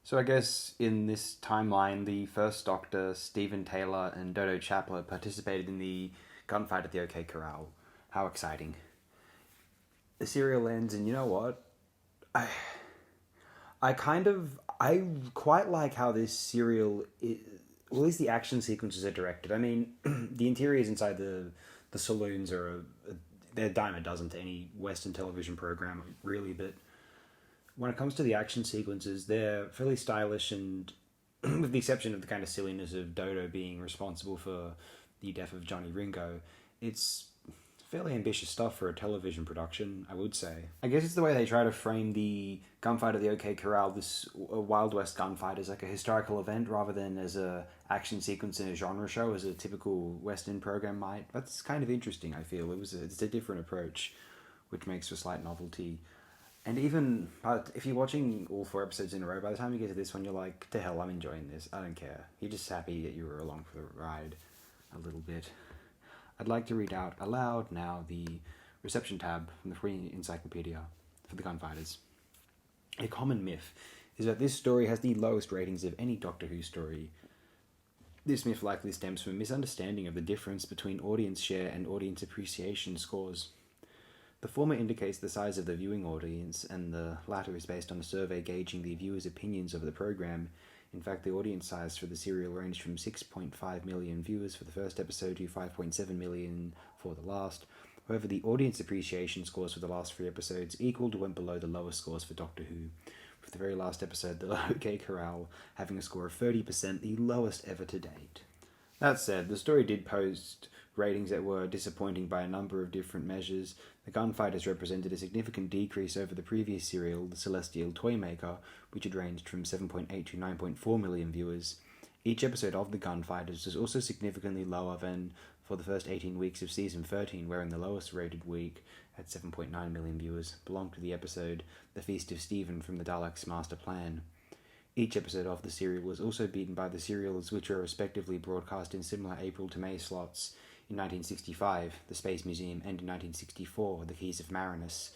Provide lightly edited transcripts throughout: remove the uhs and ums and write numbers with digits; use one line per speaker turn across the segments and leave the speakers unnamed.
So I guess in this timeline, the first Doctor, Stephen Taylor and Dodo Chapler participated in the gunfight at the OK Corral. How exciting. The serial ends, and you know what? I quite like how this serial, well, at least the action sequences are directed. I mean, the interiors inside the saloons they're a dime a dozen to any Western television program, really, but when it comes to the action sequences, they're fairly stylish, and with the exception of the kind of silliness of Dodo being responsible for the death of Johnny Ringo, it's fairly ambitious stuff for a television production, I would say. I guess it's the way they try to frame the gunfight at the OK Corral, this Wild West gunfight, as like a historical event rather than as a action sequence in a genre show, as a typical Western program might. That's kind of interesting, I feel. It's a different approach, which makes for slight novelty. And even if you're watching all 4 episodes in a row, by the time you get to this one, you're like, to hell, I'm enjoying this. I don't care. You're just happy that you were along for the ride a little bit. I'd like to read out aloud now the reception tab from the Free Encyclopedia for the Gunfighters. A common myth is that this story has the lowest ratings of any Doctor Who story. This myth likely stems from a misunderstanding of the difference between audience share and audience appreciation scores. The former indicates the size of the viewing audience, and the latter is based on a survey gauging the viewers' opinions of the program. In fact, the audience size for the serial ranged from 6.5 million viewers for the first episode to 5.7 million for the last. However, the audience appreciation scores for the last 3 episodes equaled or went below the lowest scores for Doctor Who, with the very last episode, the OK Corral, having a score of 30%, the lowest ever to date. That said, the story did post ratings that were disappointing by a number of different measures. The Gunfighters represented a significant decrease over the previous serial, The Celestial Toymaker, which had ranged from 7.8 to 9.4 million viewers. Each episode of The Gunfighters was also significantly lower than for the first 18 weeks of Season 13, wherein the lowest rated week, at 7.9 million viewers, belonged to the episode The Feast of Stephen from the Daleks' Master Plan. Each episode of the serial was also beaten by the serials which were respectively broadcast in similar April to May slots in 1965, The Space Museum, and in 1964, The Keys of Marinus.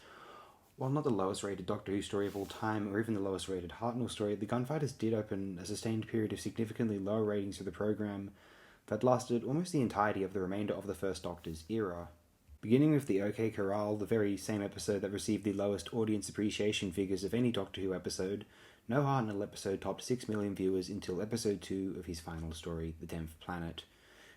While not the lowest rated Doctor Who story of all time, or even the lowest rated Hartnell story, The Gunfighters did open a sustained period of significantly lower ratings for the program that lasted almost the entirety of the remainder of the First Doctor's era. Beginning with the OK Corral, the very same episode that received the lowest audience appreciation figures of any Doctor Who episode, no Hartnell episode topped 6 million viewers until episode 2 of his final story, The 10th Planet.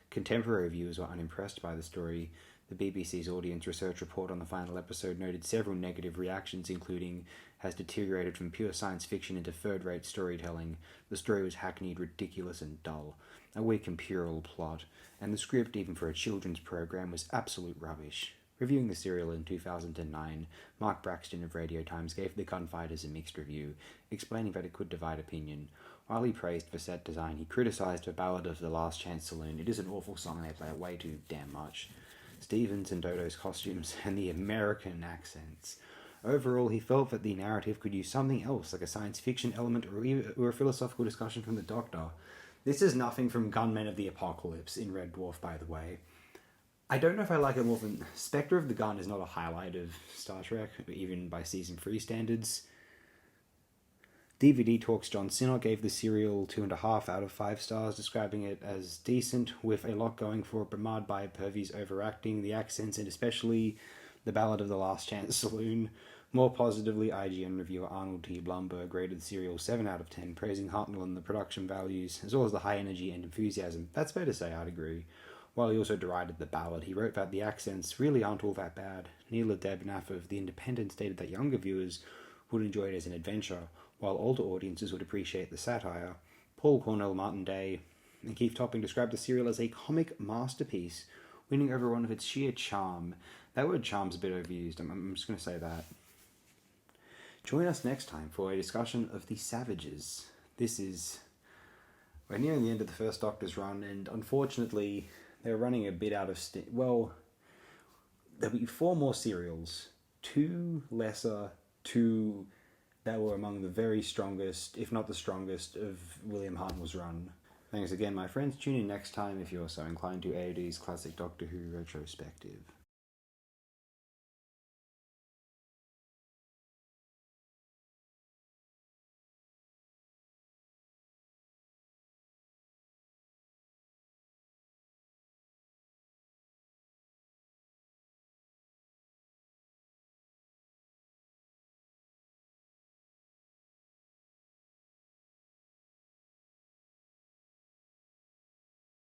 Contemporary viewers were unimpressed by the story. The BBC's audience research report on the final episode noted several negative reactions, including, has deteriorated from pure science fiction into third-rate storytelling. The story was hackneyed, ridiculous and dull. A weak and puerile plot. And the script, even for a children's program, was absolute rubbish. Reviewing the serial in 2009, Mark Braxton of Radio Times gave The Gunfighters a mixed review, explaining that it could divide opinion. While he praised the set design, he criticised the Ballad of the Last Chance Saloon. It is an awful song, they play it way too damn much. Stevens and Dodo's costumes, and the American accents. Overall, he felt that the narrative could use something else, like a science fiction element or a philosophical discussion from the Doctor. This is nothing from Gunmen of the Apocalypse in Red Dwarf, by the way. I don't know if I like it more than... Spectre of the Gun is not a highlight of Star Trek, even by Season 3 standards. DVD Talks John Sinnott gave the serial 2.5 out of 5 stars, describing it as decent, with a lot going for it, but marred by Purvis overacting, the accents, and especially the Ballad of the Last Chance Saloon. More positively, IGN reviewer Arnold T. Blumberg rated the serial 7 out of 10, praising Hartnell and the production values, as well as the high energy and enthusiasm. That's fair to say, I'd agree. While he also derided the ballad, he wrote that the accents really aren't all that bad. Neela Debnath of The Independent stated that younger viewers would enjoy it as an adventure, while older audiences would appreciate the satire. Paul Cornell Martin-Day and Keith Topping described the serial as a comic masterpiece, winning everyone of its sheer charm. That word charm's a bit overused, I'm just going to say that. Join us next time for a discussion of the Savages. We're nearing the end of the First Doctor's run, and unfortunately, they're running a bit out of steam. Well, there'll be 4 more serials. 2 lesser, 2 that were among the very strongest, if not the strongest, of William Hartnell's run. Thanks again, my friends. Tune in next time if you're so inclined to AOD's classic Doctor Who retrospective.